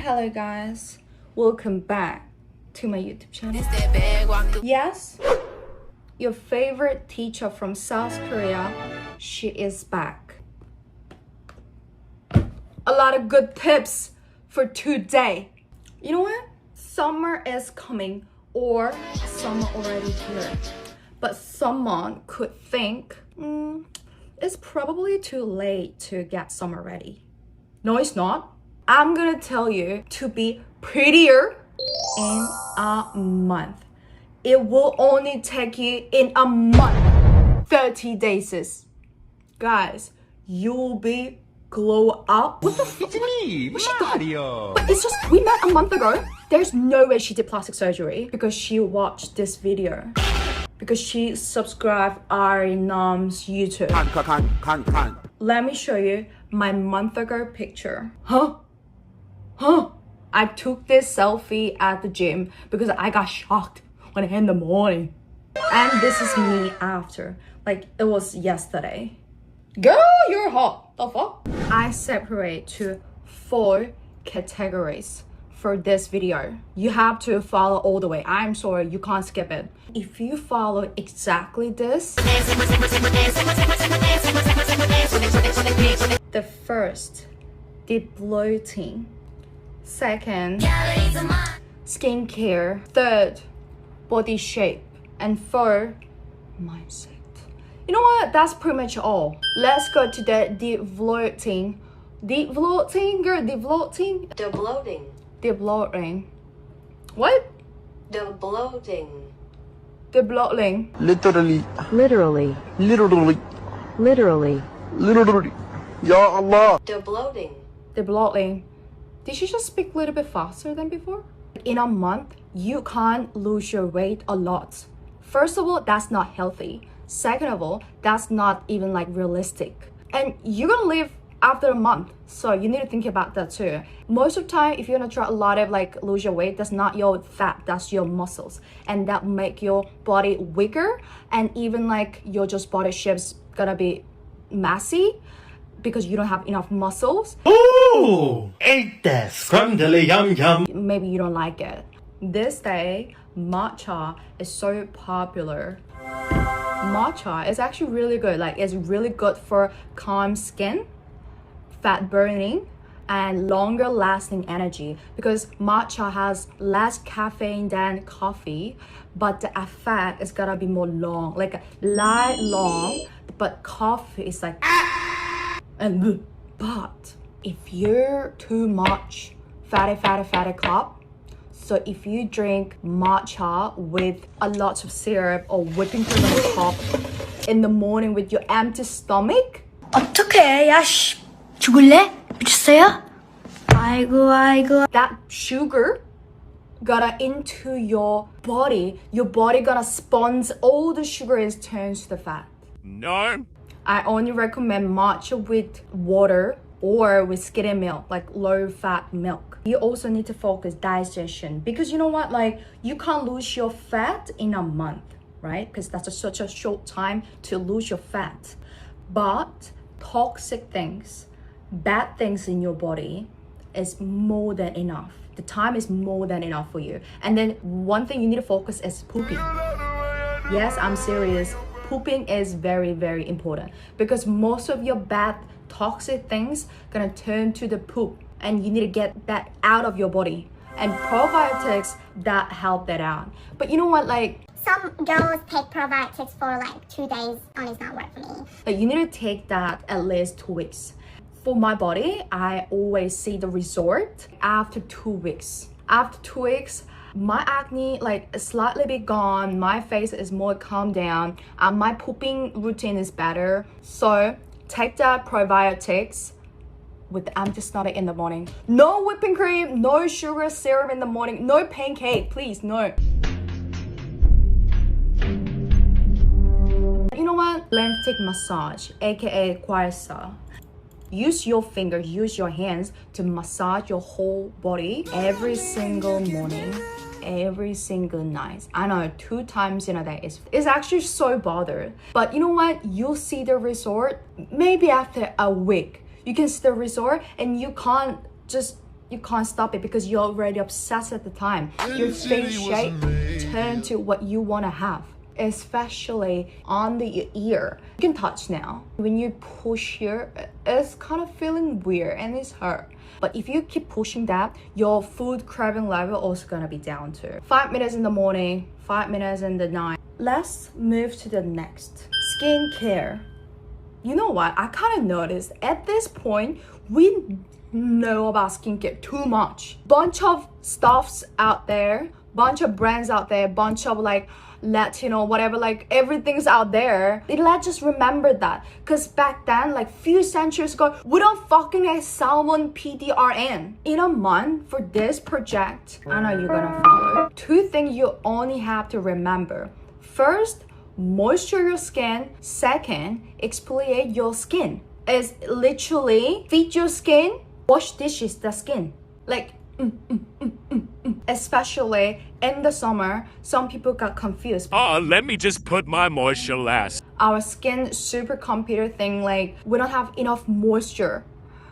Hello guys, welcome back to my YouTube channel. Yes, your favorite teacher from South Korea, she is back. A lot of good tips for today. You know what? Summer is coming or summer already here. But someone could think, it's probably too late to get summer ready. No, it's not. I'm gonna tell you to be prettier in a month. It will only take you in a month, 30 days. Guys, you'll be glow up. What the It's me, Mario. But it's just, we met a month ago. There's no way she did plastic surgery because she watched this video. Because she subscribed Ari Nam's YouTube. Let me show you my month ago picture. Huh? I took this selfie at the gym because I got shocked when I in the morning. And this is me after. Like, it was yesterday. Girl, you're hot. The fuck? I separate to 4 categories for this video. You have to follow all the way. I'm sorry, you can't skip it. If you follow exactly this, the first, the bloating. Second, skincare. Third, body shape. And fourth, mindset. You know what? That's pretty much all. Let's go to the bloating. The bloating, girl, the bloating. The bloating. The bloating. What? The bloating. The bloating. Literally. Literally. Literally. Literally. Literally. Ya Allah. The bloating. The bloating. Did she just speak a little bit faster than before? In a month, you can't lose your weight a lot. First of all, that's not healthy. Second of all, that's not even like realistic. And you're gonna live after a month, so you need to think about that too. Most of the time, if you're gonna try a lot of like lose your weight, that's not your fat, that's your muscles, and that make your body weaker, and even like your just body shape's gonna be messy because you don't have enough muscles. Ooh, ain't that scrumdiddly yum yum. Maybe you don't like it. This day, matcha is so popular. Matcha is actually really good. Like, it's really good for calm skin, fat burning, and longer lasting energy, because matcha has less caffeine than coffee, but the effect is gonna be more long, like light long, but coffee is like and but if you're too much fatty club, so if you drink matcha with a lot of syrup or whipping cream on top in the morning with your empty stomach, 어떡해, 야, 씨. 죽을래? 미쳤어요? 아이고. that sugar gonna into your body gonna sponge all the sugar is turns to fat. No. I only recommend matcha with water or with skim milk, like low fat milk. You also need to focus digestion, because you know what, like, you can't lose your fat in a month, right? Because that's such a short time to lose your fat. But toxic things, bad things in your body is more than enough. The time is more than enough for you. And then one thing you need to focus is pooping. Yes, I'm serious. Pooping is very, very important, because most of your bad toxic things gonna turn to the poop, and you need to get that out of your body. And probiotics that help that out. But you know what, like, some girls take probiotics for like 2 days and it's not work for me. like, you need to take that at least 2 weeks. For my body, I always see the result after 2 weeks. After 2 weeks, my acne like is slightly bit gone, my face is more calmed down, and my pooping routine is better. So take that probiotics with the empty stomach in the morning. No whipping cream, no sugar syrup in the morning, no pancake, please, no. You know what? Lymphatic massage, aka Kwasa. Use your fingers, use your hands to massage your whole body every single morning, every single night. I know 2 times in a day is actually so bothered. But you know what? You'll see the result maybe after a week. You can see the result, and you can't just You can't stop it because you're already obsessed at the time. Your face shape turn to what you want to have, especially on the ear. You can touch now. When you push here, it's kind of feeling weird and it's hurt. But if you keep pushing that, your food craving level also gonna be down too. 5 minutes in the morning, 5 minutes in the night. Let's move to the next. Skincare. You know what? I kind of noticed at this point, we know about skincare too much. Bunch of stuffs out there, bunch of brands out there, bunch of like Latino, whatever, like everything's out there. Let's just remember that. Because back then, like few centuries ago, we don't fucking have salmon PDRN. In a month for this project, I know you're gonna follow. 2 things you only have to remember. First, moisture your skin. Second, exfoliate your skin. It's literally feed your skin, wash dishes the skin. Like especially in the summer, some people got confused. Let me just put my moisture last. Our skin supercomputer thing, like we don't have enough moisture.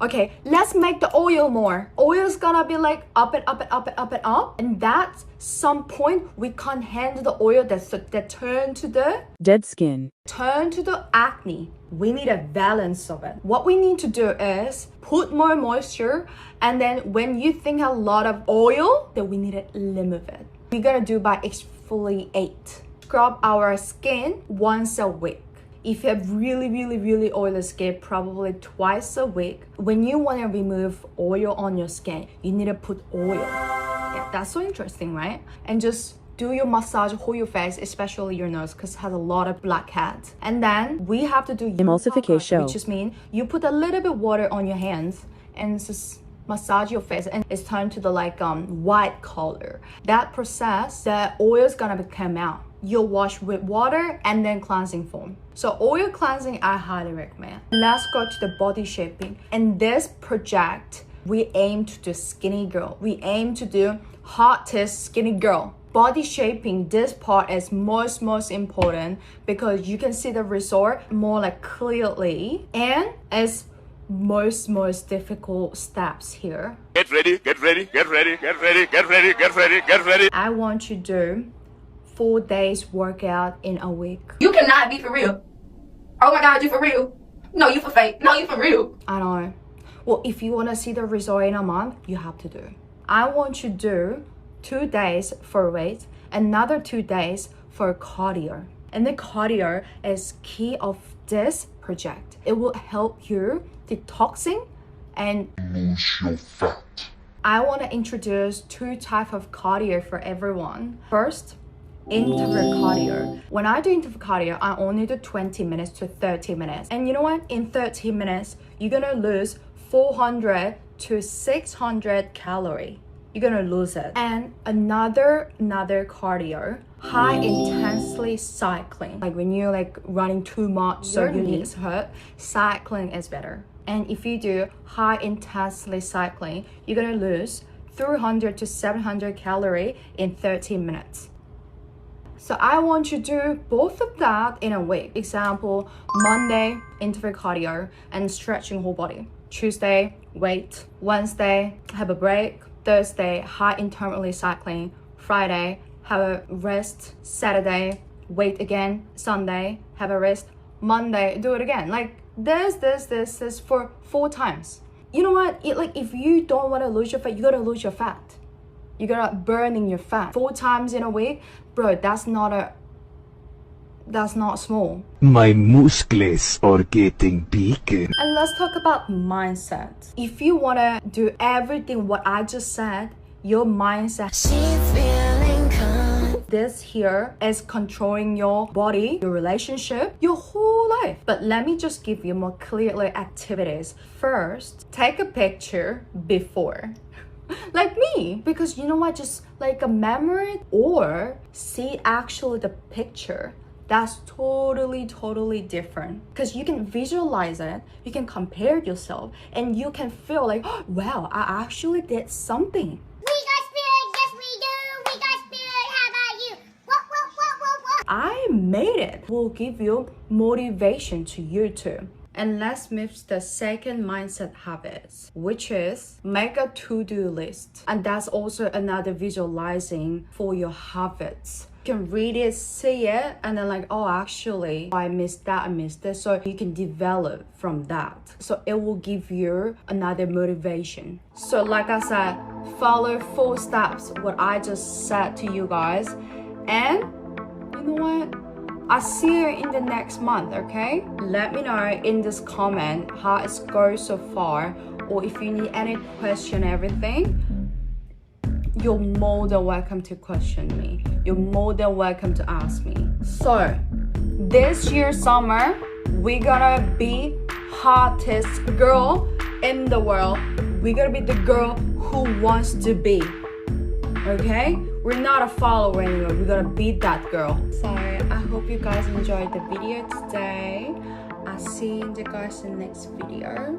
Okay, let's make the oil more. Oil's gonna be like up and up and up and up and up, and that's some point we can't handle the oil that turn to the Dead skin. turn to the acne. We need a balance of it. What we need to do is put more moisture, and then when you think a lot of oil, then we need to limit it. We're gonna do by exfoliate. Scrub our skin once a week. If you have really oily skin, probably twice a week. When you want to remove oil on your skin, you need to put oil. Yeah, that's so interesting, right? And just do your massage whole your face, especially your nose, because it has a lot of blackheads. And then we have to do Emulsification. which just means you put a little bit water on your hands and just massage your face, and it's turned to the like white color. That process, the oil is gonna come out. You'll wash with water and then cleansing foam. So oil cleansing, I highly recommend. Let's go to the body shaping. In this project, we aim to do skinny girl. We aim to do hottest skinny girl. Body shaping, this part is most important because you can see the result more like clearly, and it's most difficult steps here. Get ready, get ready, get ready, get ready, get ready, get ready, get ready. I want you to do 4 days workout in a week. You cannot be for real. Oh my God, you for real? No, you for fake. No, you for real. I know. Well, if you want to see the result in a month, you have to do. I want you to do 2 days for weight, another 2 days for cardio. And the cardio is key of this project. It will help you detoxing and Lose your fat. I want to introduce 2 types of cardio for everyone. First, interval cardio. When I do interval cardio, I only do 20 minutes to 30 minutes. And you know what? In 30 minutes, you're gonna lose 400 to 600 calories. You're gonna lose it. And another cardio, high intensely cycling. Like when you're like running too much, so your knees hurt, cycling is better. And if you do high intensely cycling, you're gonna lose 300 to 700 calories in 30 minutes. So I want you to do both of that in a week. Example, Monday, interval cardio and stretching whole body. Tuesday, weight. Wednesday, have a break. Thursday, high intermittently cycling. Friday, have a rest. Saturday, weight again. Sunday, have a rest. Monday, do it again. Like this for 4 times. You know what? If you don't want to lose your fat, you gotta lose your fat. You gotta burning your fat 4 times in a week, bro. That's not small. My muscles are getting bigger. And let's talk about mindset. If you wanna do everything what I just said, your mindset. This here is controlling your body, your relationship, your whole life. But let me just give you more clearly activities. First, take a picture before. Like me, because you know what, just like a memory or see actually the picture, that's totally different, because you can visualize it, you can compare yourself, and you can feel like, oh, wow, I actually did something. We got spirit, yes we do. We got spirit, how about you? What? I made it. Will give you motivation to you too. And let's move the second mindset habits, which is make a to-do list. And that's also another visualizing for your habits. You can read it, see it, and then like, oh, actually, I missed that, I missed this. So you can develop from that. So it will give you another motivation. So like I said, follow 4 steps, what I just said to you guys. And you know what? I'll see you in the next month, okay? Let me know in this comment how it's going so far, or if you need any question, everything. You're more than welcome to question me. You're more than welcome to ask me. So, this year summer, we're gonna be hottest girl in the world. We're gonna be the girl who wants to be. Okay? We're not a follower anymore. We're gonna be that girl. So, I hope you guys enjoyed the video today. I'll see you guys in the next video.